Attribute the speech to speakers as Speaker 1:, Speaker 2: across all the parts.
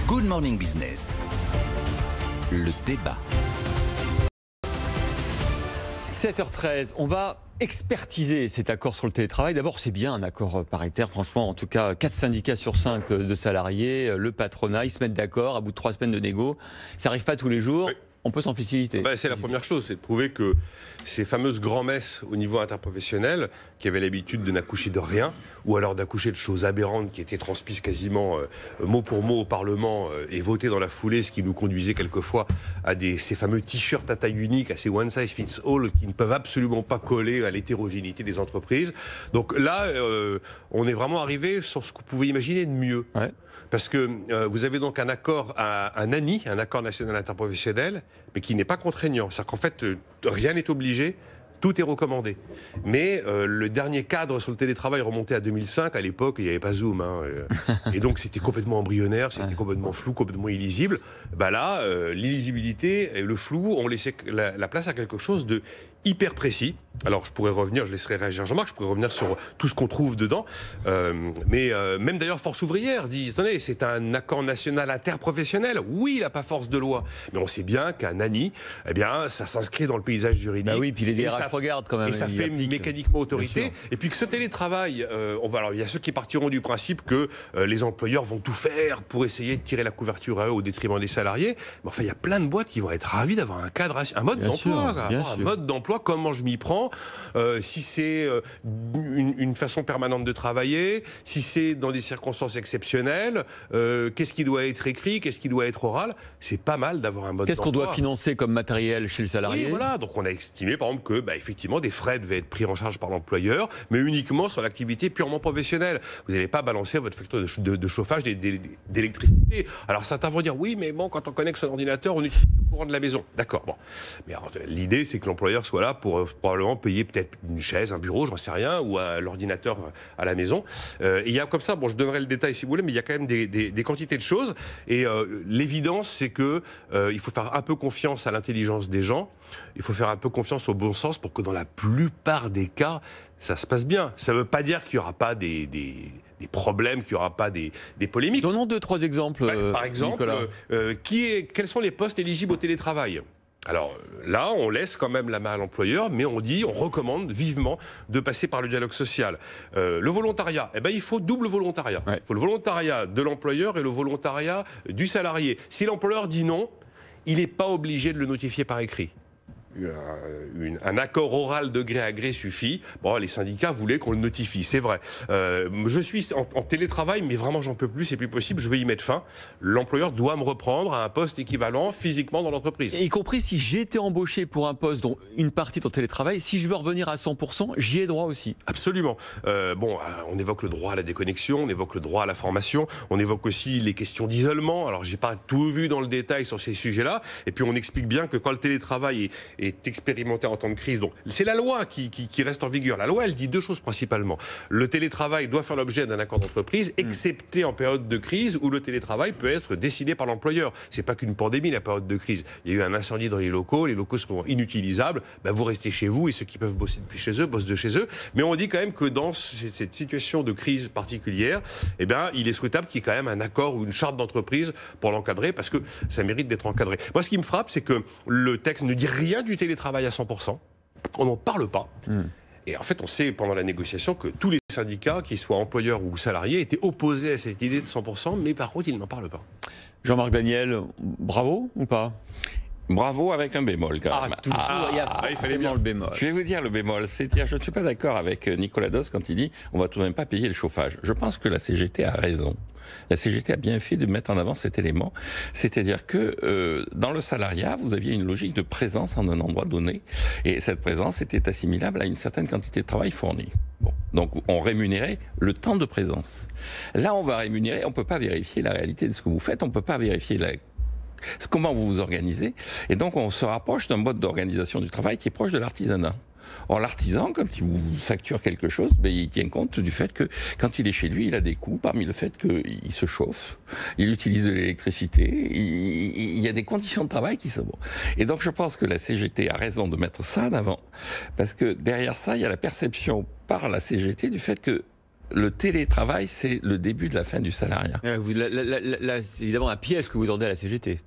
Speaker 1: Good Morning Business. Le débat.
Speaker 2: 7h13, on va expertiser cet accord sur le télétravail. D'abord, c'est bien un accord paritaire, franchement, en tout cas 4 syndicats sur 5 de salariés, le patronat, ils se mettent d'accord à bout de 3 semaines de négo. Ça n'arrive pas tous les jours.
Speaker 3: Oui.
Speaker 2: On peut s'en féliciter.
Speaker 3: C'est la première chose, c'est de prouver que ces fameuses grand-messes au niveau interprofessionnel, qui avaient l'habitude de n'accoucher de rien, ou alors d'accoucher de choses aberrantes qui étaient transmises quasiment mot pour mot au Parlement et votées dans la foulée, ce qui nous conduisait quelquefois à ces fameux t-shirts à taille unique, à ces one size fits all, qui ne peuvent absolument pas coller à l'hétérogénéité des entreprises. Donc là, on est vraiment arrivé sur ce que vous pouvez imaginer de mieux.
Speaker 2: Ouais.
Speaker 3: Parce que vous avez donc un accord, un ANI, un accord national interprofessionnel, mais qui n'est pas contraignant. C'est-à-dire qu'en fait, rien n'est obligé, tout est recommandé. Mais le dernier cadre sur le télétravail remontait à 2005. À l'époque, il n'y avait pas Zoom. Et donc, c'était complètement embryonnaire, c'était complètement flou, complètement illisible. Là, l'illisibilité et le flou ont laissé la place à quelque chose de hyper précis. Alors, je pourrais revenir, je laisserai réagir Jean-Marc, je pourrais revenir sur tout ce qu'on trouve dedans. Mais même d'ailleurs, Force ouvrière dit, attendez, c'est un accord national interprofessionnel. Oui, il n'a pas force de loi. Mais on sait bien qu'un ANI, eh bien, ça s'inscrit dans le paysage juridique.
Speaker 2: Bah oui, puis les DRH regardent quand même.
Speaker 3: Et ça fait mécaniquement autorité. Et puis que ce télétravail, alors, il y a ceux qui partiront du principe que les employeurs vont tout faire pour essayer de tirer la couverture à eux au détriment des salariés. Mais enfin, il y a plein de boîtes qui vont être ravies d'avoir un cadre, un mode d'emploi. Un mode d'emploi, comment je m'y prends, si c'est une façon permanente de travailler, si c'est dans des circonstances exceptionnelles, qu'est-ce qui doit être écrit, qu'est-ce qui doit être oral. C'est pas mal d'avoir un mode d'emploi.
Speaker 2: Qu'est-ce qu'on doit financer comme matériel chez le salarié?
Speaker 3: Oui, voilà. Donc on a estimé, par exemple, que effectivement, des frais devaient être pris en charge par l'employeur, mais uniquement sur l'activité purement professionnelle. Vous n'allez pas balancer votre facture de chauffage, d'électricité. Alors certains vont dire, oui, mais bon, quand on connecte son ordinateur, on utilise le courant de la maison. D'accord, bon. Mais l'idée, c'est que l'employeur soit là pour probablement payer peut-être une chaise, un bureau, j'en sais rien, ou l'ordinateur à la maison. Il y a comme ça, bon, je donnerai le détail si vous voulez, mais il y a quand même des quantités de choses. Et l'évidence, c'est que il faut faire un peu confiance à l'intelligence des gens. Il faut faire un peu confiance au bon sens pour que dans la plupart des cas, ça se passe bien. Ça ne veut pas dire qu'il n'y aura pas des problèmes, qu'il n'y aura pas des polémiques.
Speaker 2: Donnons 2-3 exemples.
Speaker 3: Par exemple, quels sont les postes éligibles au télétravail ? Alors là, on laisse quand même la main à l'employeur, mais on recommande vivement de passer par le dialogue social. Le volontariat, il faut double volontariat. Il faut le volontariat de l'employeur et le volontariat du salarié. Si l'employeur dit non, il n'est pas obligé de le notifier par écrit. Un accord oral de gré à gré suffit. Bon, les syndicats voulaient qu'on le notifie, c'est vrai. Je suis en télétravail, mais vraiment j'en peux plus, c'est plus possible, je vais y mettre fin. L'employeur doit me reprendre à un poste équivalent physiquement dans l'entreprise.
Speaker 2: Y compris si j'ai été embauché pour un poste dont une partie est en télétravail, si je veux revenir à 100%, j'y ai droit aussi.
Speaker 3: Absolument. On évoque le droit à la déconnexion, on évoque le droit à la formation, on évoque aussi les questions d'isolement. Alors j'ai pas tout vu dans le détail sur ces sujets-là. Et puis on explique bien que quand le télétravail est expérimenté en temps de crise. Donc, c'est la loi qui reste en vigueur. La loi, elle dit deux choses principalement. Le télétravail doit faire l'objet d'un accord d'entreprise, excepté en période de crise où le télétravail peut être décidé par l'employeur. C'est pas qu'une pandémie, la période de crise. Il y a eu un incendie dans les locaux seront inutilisables. Vous restez chez vous et ceux qui peuvent bosser depuis chez eux, bossent de chez eux. Mais on dit quand même que dans cette situation de crise particulière, il est souhaitable qu'il y ait quand même un accord ou une charte d'entreprise pour l'encadrer parce que ça mérite d'être encadré. Moi, ce qui me frappe, c'est que le texte ne dit rien du télétravail à 100%. On n'en parle pas. Et en fait, on sait pendant la négociation que tous les syndicats, qu'ils soient employeurs ou salariés, étaient opposés à cette idée de 100%, mais par contre, ils n'en parlent pas.
Speaker 2: Jean-Marc Daniel, bravo ou pas?
Speaker 4: Bravo avec un bémol quand même.
Speaker 2: Il fallait bien le bémol.
Speaker 4: Je vais vous dire le bémol, c'est-à-dire je ne suis pas d'accord avec Nicolas Dos quand il dit on va tout de même pas payer le chauffage. Je pense que la CGT a raison. La CGT a bien fait de mettre en avant cet élément, c'est-à-dire que dans le salariat, vous aviez une logique de présence en un endroit donné, et cette présence était assimilable à une certaine quantité de travail fourni. Bon. Donc on rémunérait le temps de présence. Là, on va rémunérer, on ne peut pas vérifier la réalité de ce que vous faites, on ne peut pas vérifier comment vous vous organisez, et donc on se rapproche d'un mode d'organisation du travail qui est proche de l'artisanat. Or, l'artisan, quand il vous facture quelque chose, il tient compte du fait que quand il est chez lui, il a des coûts, parmi le fait qu'il se chauffe, il utilise de l'électricité, il y a des conditions de travail qui sont bonnes. Et donc, je pense que la CGT a raison de mettre ça en avant, parce que derrière ça, il y a la perception par la CGT du fait que le télétravail, c'est le début de la fin du salariat.
Speaker 2: C'est évidemment un piège que vous tendez à la CGT.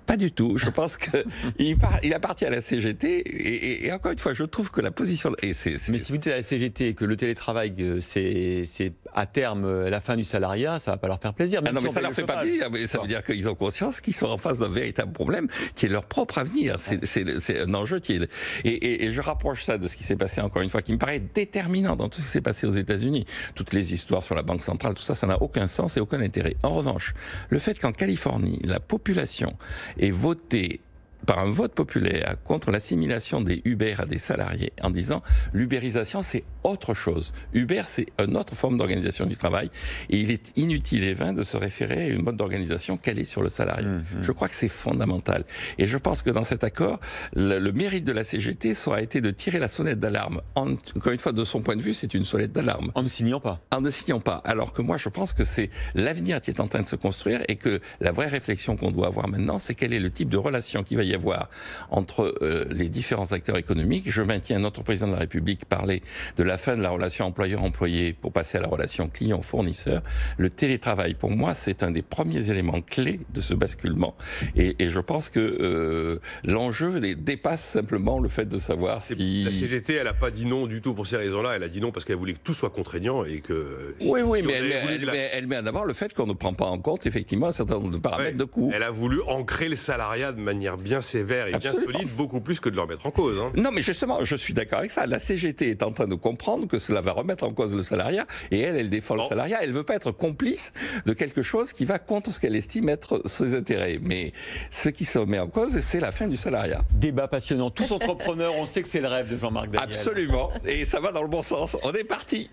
Speaker 4: Pas du tout. Je pense qu'il appartient à la CGT et encore une fois, je trouve que la position...
Speaker 2: Mais si vous dites à la CGT que le télétravail, c'est à terme la fin du salariat, ça va pas leur faire plaisir.
Speaker 4: Non, mais ça leur fait pas plaisir. Mais ça veut dire qu'ils ont conscience qu'ils sont en face d'un véritable problème qui est leur propre avenir. C'est un enjeu qui est... Et je rapproche ça de ce qui s'est passé, encore une fois, qui me paraît déterminant dans tout ce qui s'est passé aux États-Unis. Toutes les histoires sur la Banque centrale, tout ça, ça n'a aucun sens et aucun intérêt. En revanche, le fait qu'en Californie, la population et voté par un vote populaire contre l'assimilation des Uber à des salariés en disant l'ubérisation c'est autre chose. Uber c'est une autre forme d'organisation du travail et il est inutile et vain de se référer à une mode d'organisation calée sur le salarié. Je crois que c'est fondamental et je pense que dans cet accord le mérite de la CGT ça aurait été de tirer la sonnette d'alarme. Encore une fois de son point de vue c'est une sonnette d'alarme.
Speaker 2: En ne signant pas.
Speaker 4: En ne signant pas. Alors que moi je pense que c'est l'avenir qui est en train de se construire et que la vraie réflexion qu'on doit avoir maintenant c'est quel est le type de relation qui va y avoir entre les différents acteurs économiques. Je maintiens notre président de la République parler de la fin de la relation employeur-employé pour passer à la relation client-fournisseur. Le télétravail, pour moi, c'est un des premiers éléments clés de ce basculement. Et je pense que l'enjeu dépasse simplement le fait de savoir si...
Speaker 3: La CGT, elle n'a pas dit non du tout pour ces raisons-là. Elle a dit non parce qu'elle voulait que tout soit contraignant et que...
Speaker 4: Oui, mais elle met en avant le fait qu'on ne prend pas en compte effectivement un certain nombre de paramètres de coût.
Speaker 3: Elle a voulu ancrer le salariat de manière bien sévère et bien solide, beaucoup plus que de le remettre en cause.
Speaker 4: Non, mais justement, je suis d'accord avec ça. La CGT est en train de comprendre que cela va remettre en cause le salariat, et elle défend le salariat. Elle ne veut pas être complice de quelque chose qui va contre ce qu'elle estime être ses intérêts. Mais ce qui se met en cause, c'est la fin du salariat.
Speaker 2: Débat passionnant. Tous entrepreneurs, on sait que c'est le rêve de Jean-Marc Daniel.
Speaker 4: Absolument, et ça va dans le bon sens. On est parti.